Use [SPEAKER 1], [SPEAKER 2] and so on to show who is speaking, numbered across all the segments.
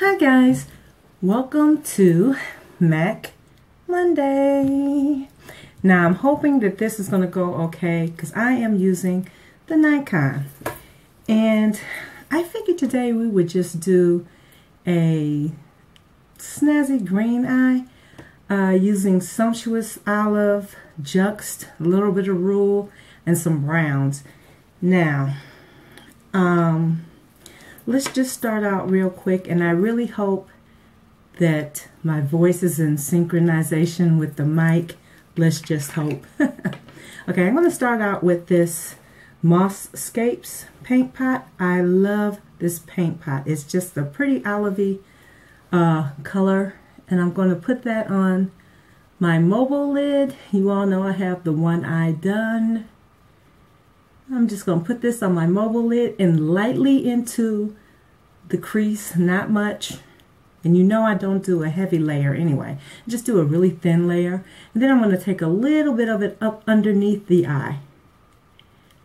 [SPEAKER 1] Hi guys, welcome to Mac Monday. Now I'm hoping that this is going to go okay because I am using the Nikon, and I figured today we would just do a snazzy green eye using Sumptuous Olive, Juxt, a little bit of Rule, and some browns. Now let's just start out real quick, and I really hope that my voice is in synchronization with the mic. Let's just hope. Okay, I'm going to start out with this Moss Scape paint pot. I love this paint pot. It's just a pretty olivey color, and I'm going to put that on my mobile lid. You all know I have the one eye done. I'm just going to put this on my mobile lid and lightly into the crease, not much. And you know I don't do a heavy layer anyway. Just do a really thin layer. And then I'm going to take a little bit of it up underneath the eye.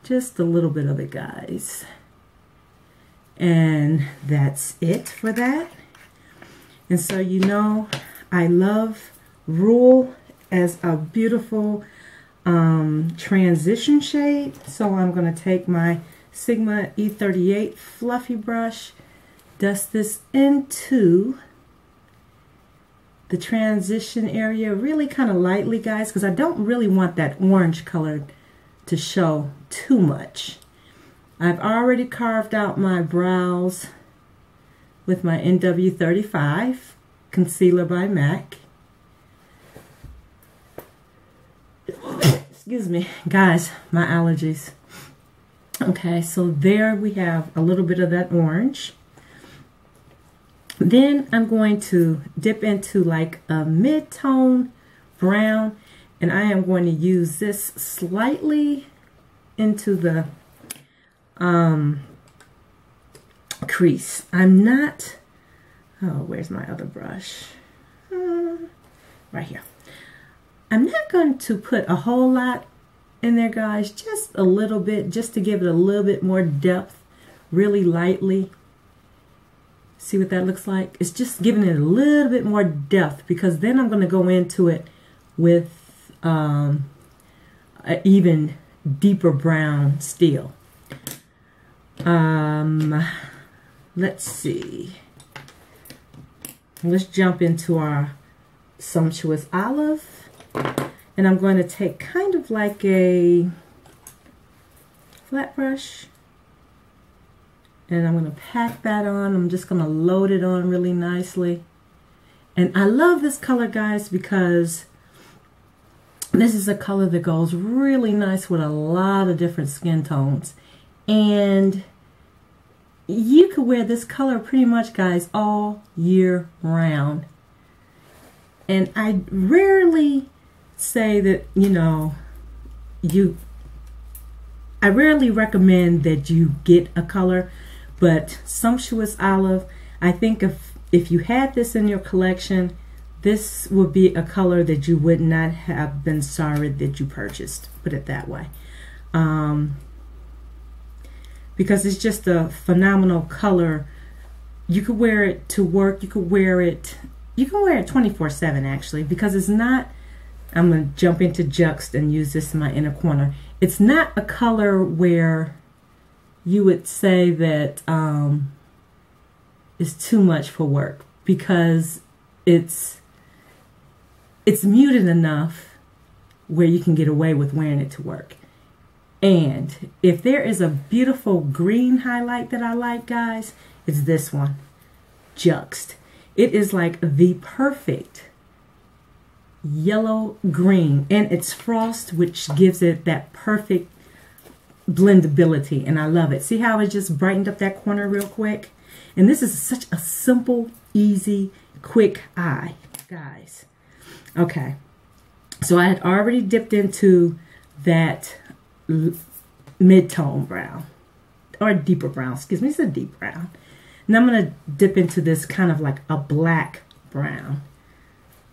[SPEAKER 1] Just a little bit of it, guys. And that's it for that. And so you know I love Rule as a beautiful transition shade. So I'm going to take my Sigma E38 fluffy brush, dust this into the transition area really kind of lightly, guys, because I don't really want that orange color to show too much. I've already carved out my brows with my NW35 concealer by MAC. Excuse me, guys, my allergies. Okay, so there we have a little bit of that orange. Then I'm going to dip into like a mid-tone brown, and I am going to use this slightly into the crease. I'm not, oh, where's my other brush? Right here. I'm not going to put a whole lot in there, guys, just a little bit, just to give it a little bit more depth, really lightly. See what that looks like? It's just giving it a little bit more depth, because then I'm going to go into it with an even deeper brown still. Let's see. Let's jump into our Sumptuous Olive. And I'm going to take kind of like a flat brush, and I'm going to pack that on. I'm just going to load it on really nicely. And I love this color, guys, because this is a color that goes really nice with a lot of different skin tones. And you could wear this color pretty much, guys, all year round. And I rarely say that, you know, I rarely recommend that you get a color, but Sumptuous Olive, I think if you had this in your collection, this would be a color that you would not have been sorry that you purchased, put it that way. Because it's just a phenomenal color. You could wear it to work, you can wear it 24/7 actually, because it's not, I'm going to jump into Juxt and use this in my inner corner. It's not a color where you would say that it's too much for work, because it's muted enough where you can get away with wearing it to work. And if there is a beautiful green highlight that I like, guys, it's this one, Juxt. It is like the perfect yellow green, and it's frost, which gives it that perfect blendability, and I love it. See how it just brightened up that corner real quick? And this is such a simple, easy, quick eye, guys. Okay, so I had already dipped into that mid-tone brown, or a deeper brown, excuse me, it's a deep brown. And I'm going to dip into this kind of like a black brown.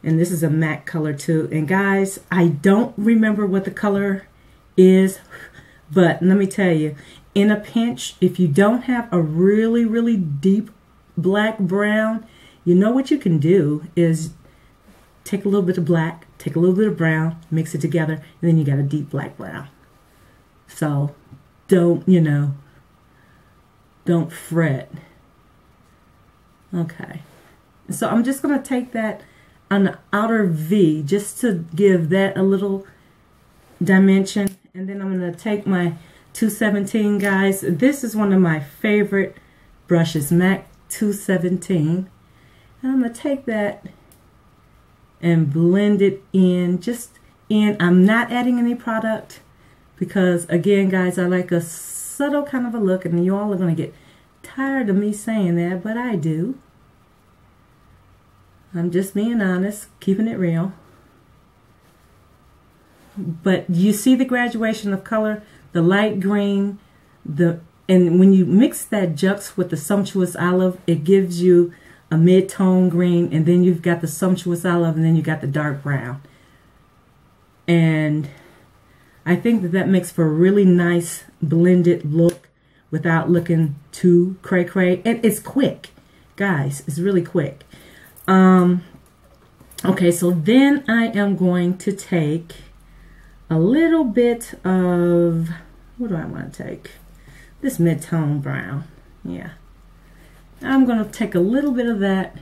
[SPEAKER 1] And this is a matte color too. And guys, I don't remember what the color is, but let me tell you, in a pinch, if you don't have a really, really deep black brown, you know what you can do is take a little bit of black, take a little bit of brown, mix it together, and then you got a deep black brown. So don't, you know, don't fret. Okay. So I'm just going to take that on the outer V just to give that a little dimension. And then I'm going to take my 217, guys. This is one of my favorite brushes, MAC 217. And I'm going to take that and blend it in, just in. I'm not adding any product because, again, guys, I like a subtle kind of a look, and you all are going to get tired of me saying that, but I do. I'm just being honest, keeping it real. But you see the graduation of color, the light green, and when you mix that Juxt with the Sumptuous Olive, it gives you a mid-tone green, and then you've got the Sumptuous Olive, and then you got the dark brown. And I think that makes for a really nice blended look without looking too cray-cray. And it's quick, guys. It's really quick. Okay, so then I am going to take a little bit of, what do I want to take? This mid-tone brown. Yeah. I'm going to take a little bit of that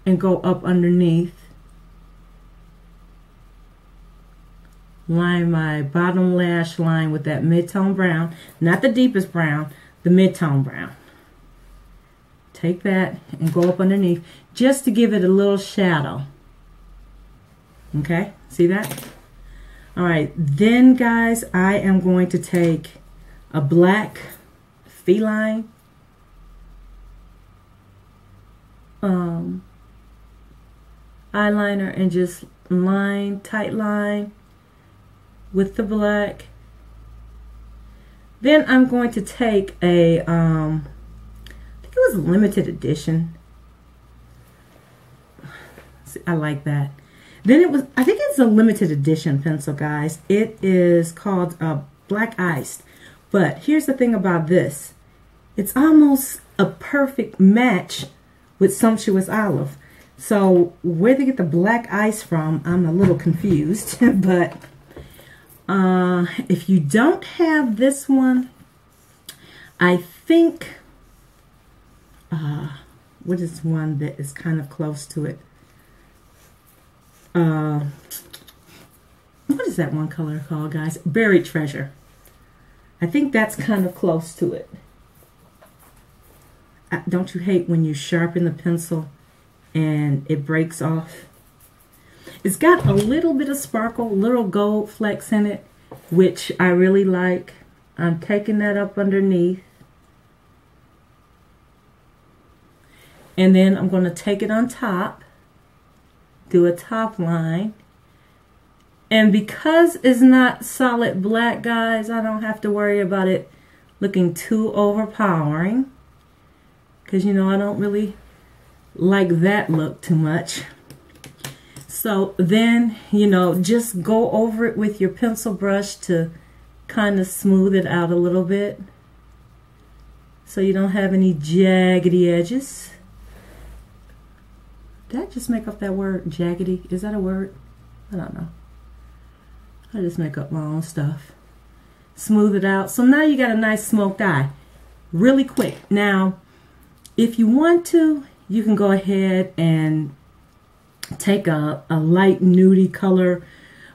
[SPEAKER 1] and go up underneath. Line my bottom lash line with that mid-tone brown. Not the deepest brown, the mid-tone brown. Take that and go up underneath just to give it a little shadow. Okay, see that? All right, then guys, I am going to take a black feline eyeliner and just tight line with the black. Then I'm going to take a, I think it was a limited edition. See, I like that. Then it was, I think it's a limited edition pencil, guys. It is called Black Iced. But here's the thing about this. It's almost a perfect match with Sumptuous Olive. So where they get the black ice from, I'm a little confused. But if you don't have this one, I think, what is one that is kind of close to it? What is that one color called, guys? Buried Treasure. I think that's kind of close to it. Don't you hate when you sharpen the pencil and it breaks off? It's got a little bit of sparkle, little gold flecks in it, which I really like. I'm taking that up underneath. And then I'm going to take it on top. Do a top line. And because it's not solid black, guys, I don't have to worry about it looking too overpowering. Because, you know, I don't really like that look too much. So then, you know, just go over it with your pencil brush to kind of smooth it out a little bit. So you don't have any jaggedy edges. Did I just make up that word, jaggedy? Is that a word? I don't know. I just make up my own stuff. Smooth it out. So now you got a nice smoked eye. Really quick. Now, if you want to, you can go ahead and take a light nudie color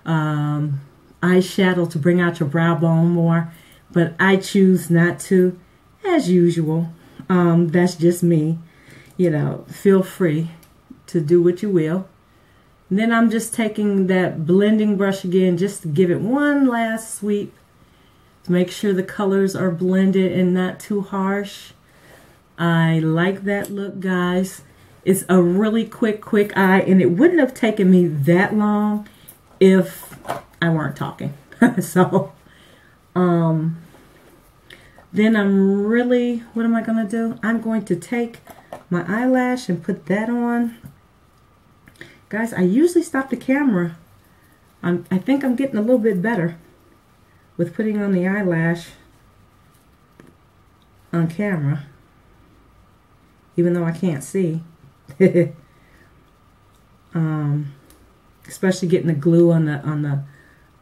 [SPEAKER 1] eyeshadow to bring out your brow bone more. But I choose not to, as usual. That's just me. You know, feel free to do what you will. And then I'm just taking that blending brush again just to give it one last sweep to make sure the colors are blended and not too harsh. I like that look, guys. It's a really quick eye, and it wouldn't have taken me that long if I weren't talking. So then I'm really, what am I going to do? I'm going to take my eyelash and put that on. Guys, I usually stop the camera. I think I'm getting a little bit better with putting on the eyelash on camera. even though I can't see. Especially getting the glue on the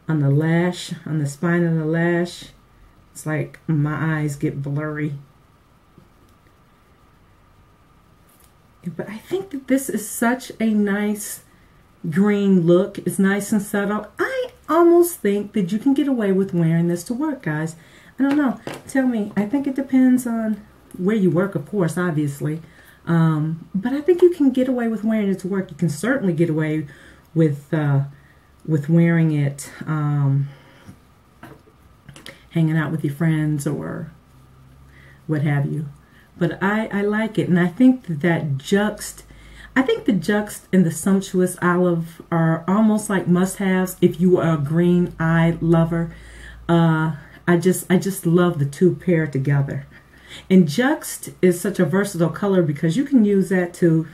[SPEAKER 1] lash, on the spine of the lash. It's like my eyes get blurry. But I think that this is such a nice green look. It's nice and subtle. I almost think that you can get away with wearing this to work, guys. I don't know. Tell me. I think it depends on where you work, of course, obviously. But I think you can get away with wearing it to work. You can certainly get away with wearing it hanging out with your friends or what have you. But I like it, and I think that Juxt, I think the Juxt and the Sumptuous Olive are almost like must-haves if you are a green eye lover. I just love the two paired together. And Juxt is such a versatile color because you can use that to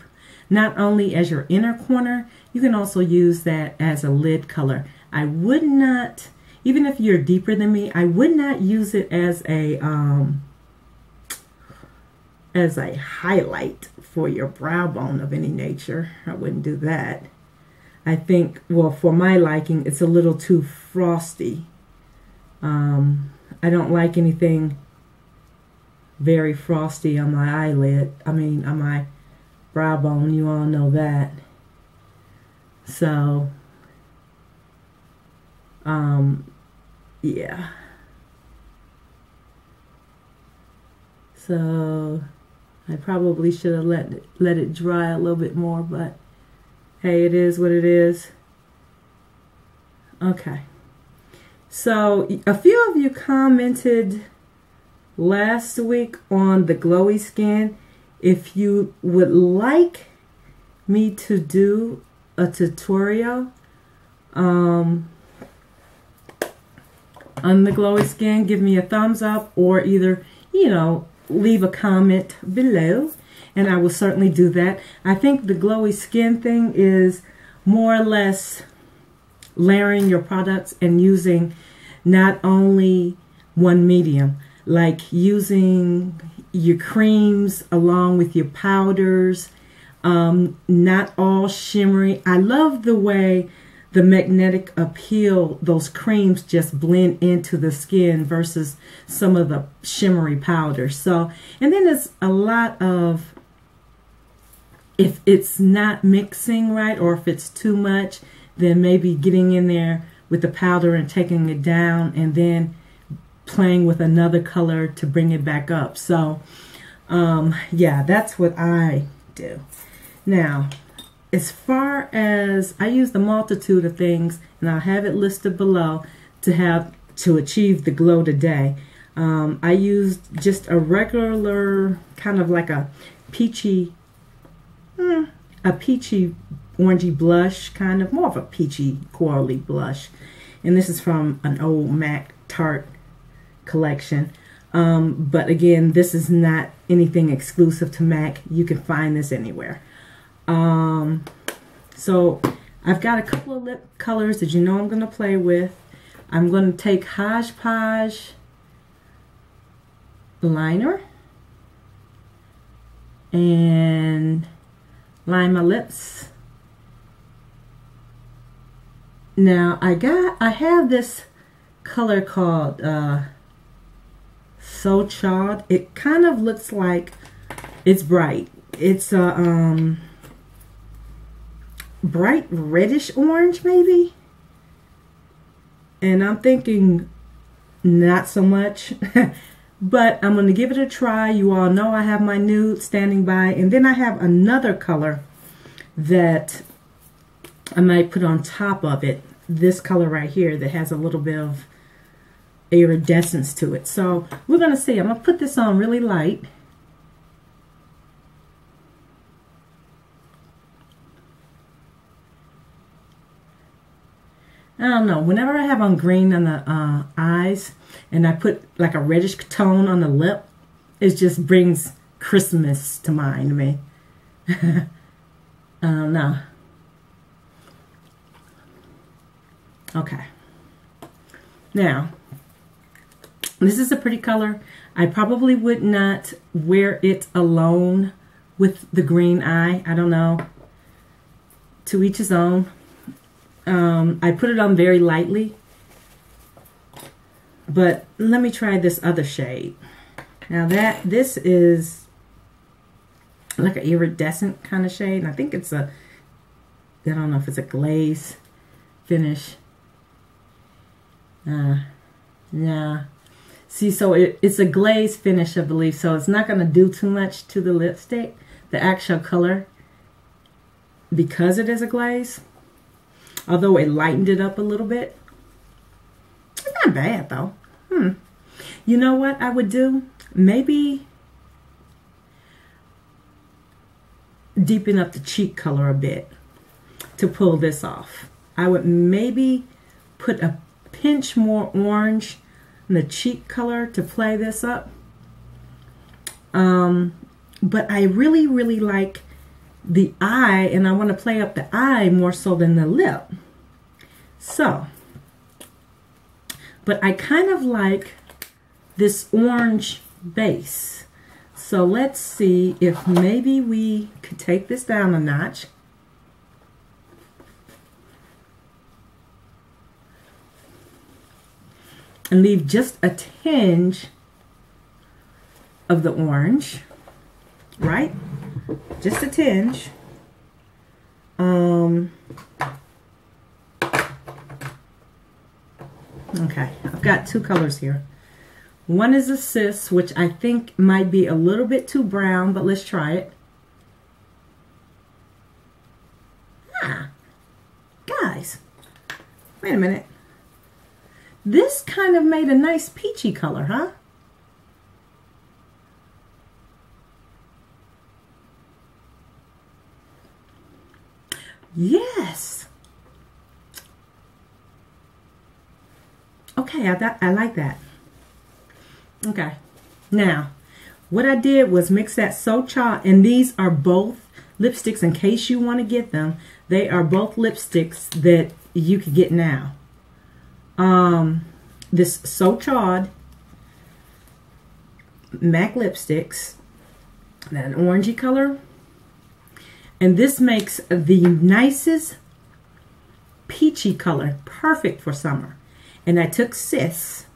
[SPEAKER 1] not only as your inner corner, you can also use that as a lid color. I would not, even if you're deeper than me, I would not use it as a highlight for your brow bone of any nature. I wouldn't do that. I think, well, for my liking, it's a little too frosty. I don't like anything very frosty on my eyelid. I mean, on my brow bone, you all know that. So, yeah. So, I probably should have let it dry a little bit more, but hey, it is what it is. Okay. So, a few of you commented last week on the glowy skin. If you would like me to do a tutorial on the glowy skin, give me a thumbs up, or either, you know, leave a comment below, and I will certainly do that. I think the glowy skin thing is more or less layering your products and using not only one medium, like using your creams along with your powders, not all shimmery. I love the way the magnetic appeal, those creams just blend into the skin versus some of the shimmery powders. So, and then there's a lot of, if it's not mixing right, or if it's too much, then maybe getting in there with the powder and taking it down and then playing with another color to bring it back up. So, yeah, that's what I do. Now, as far as, I use the multitude of things, and I'll have it listed below to achieve the glow today. I used just a regular, kind of like a peachy orangey blush, kind of more of a peachy corally blush. And this is from an old MAC Tarte collection. But again, this is not anything exclusive to MAC. You can find this anywhere. So I've got a couple of lip colors that you know I'm going to play with. I'm going to take Hodgepodge liner and line my lips. Now I have this color called So Chaud. It kind of looks like, it's bright. It's a bright reddish orange maybe, and I'm thinking not so much. But I'm going to give it a try. You all know I have my nude standing by, and then I have another color that I might put on top of it, this color right here that has a little bit of iridescence to it. So we're going to see. I'm going to put this on really light. I don't know, whenever I have on green on the eyes and I put like a reddish tone on the lip, it just brings Christmas to mind to me. I don't know. Okay. Now, this is a pretty color. I probably would not wear it alone with the green eye. I don't know. To each his own. I put it on very lightly. But let me try this other shade. Now this is like an iridescent kind of shade. And I think it's I don't know if it's a glaze finish. Yeah. See, so it's a glaze finish, I believe. So it's not going to do too much to the lipstick, the actual color, because it is a glaze. Although it lightened it up a little bit. It's not bad, though. You know what I would do? Maybe deepen up the cheek color a bit to pull this off. I would maybe put a pinch more orange in the cheek color to play this up. But I really, really like the eye, and I want to play up the eye more so than the lip. So, but I kind of like this orange base. So let's see if maybe we could take this down a notch. And leave just a tinge of the orange, right? Just a tinge. Okay, I've got two colors here. One is a Siss, which I think might be a little bit too brown, but let's try it. Guys, wait a minute. This kind of made a nice peachy color, huh? Yes. Okay, I like that. Okay. Now, what I did was mix that So Chaud, and these are both lipsticks, in case you want to get them. They are both lipsticks that you could get now. This So Chaud MAC lipsticks, that orangey color, and this makes the nicest peachy color, perfect for summer. And I took Siss,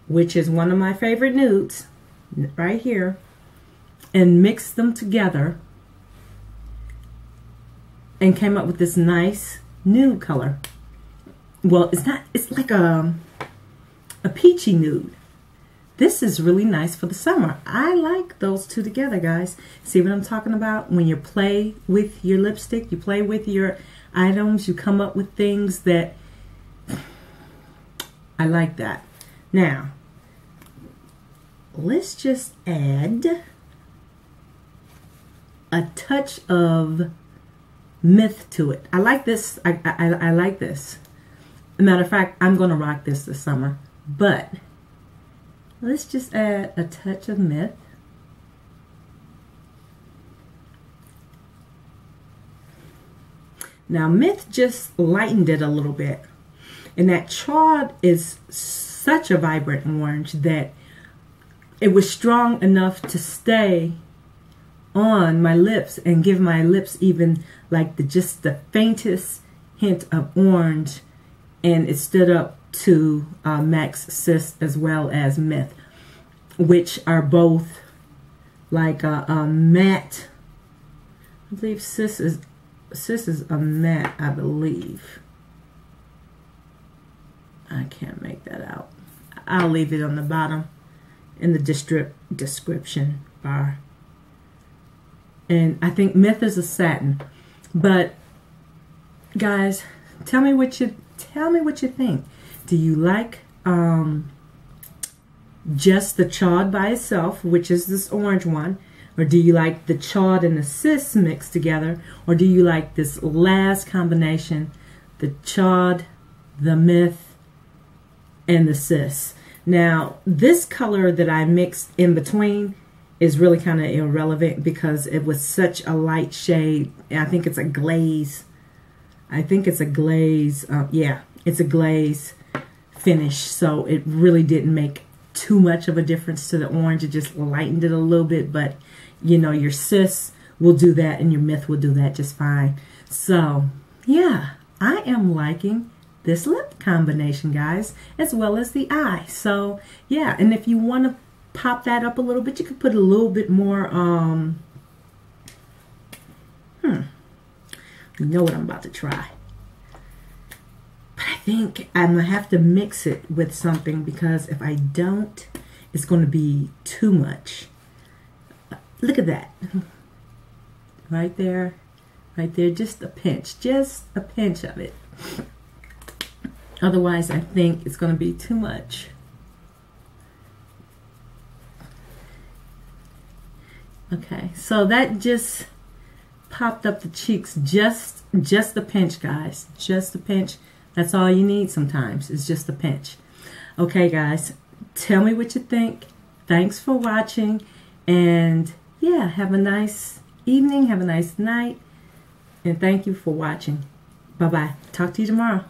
[SPEAKER 1] which is one of my favorite nudes, right here, and mixed them together and came up with this nice nude color. Well, it's not, it's like a peachy nude. This is really nice for the summer. I like those two together, guys. See what I'm talking about? When you play with your lipstick, you play with your items, you come up with things that, I like that. Now, let's just add a touch of Myth to it. I like this. I like this. Matter of fact, I'm going to rock this summer. But let's just add a touch of Myth. Now, Myth just lightened it a little bit. And that Chaud is such a vibrant orange that it was strong enough to stay on my lips and give my lips even like just the faintest hint of orange. And it stood up to MAC's Siss as well as Myth, which are both like a matte. I believe Siss is a matte, I believe. I can't make that out. I'll leave it on the bottom in the description bar. And I think Myth is a satin. But guys, tell me what you think. Do you like just the Chaud by itself, which is this orange one? Or do you like the Chaud and the Siss mixed together? Or do you like this last combination, the Chaud, the Myth, and the Siss? Now, this color that I mixed in between is really kind of irrelevant because it was such a light shade. I think it's a glaze. I think it's a glaze. Yeah, it's a glaze finish. So it really didn't make too much of a difference to the orange. It just lightened it a little bit, but you know, your Siss will do that and your Myth will do that just fine. So yeah, I am liking this lip combination, guys, as well as the eye. So yeah, and if you want to pop that up a little bit, you could put a little bit more you know what I'm about to try. But I think I'm gonna have to mix it with something, because if I don't, it's gonna be too much. Look at that. Right there, just a pinch of it. Otherwise, I think it's going to be too much. Okay, so that just popped up the cheeks, just a pinch, guys, just a pinch. That's all you need sometimes, is just a pinch. Okay, guys, tell me what you think. Thanks for watching, and yeah, have a nice evening, have a nice night, and thank you for watching. Bye-bye. Talk to you tomorrow.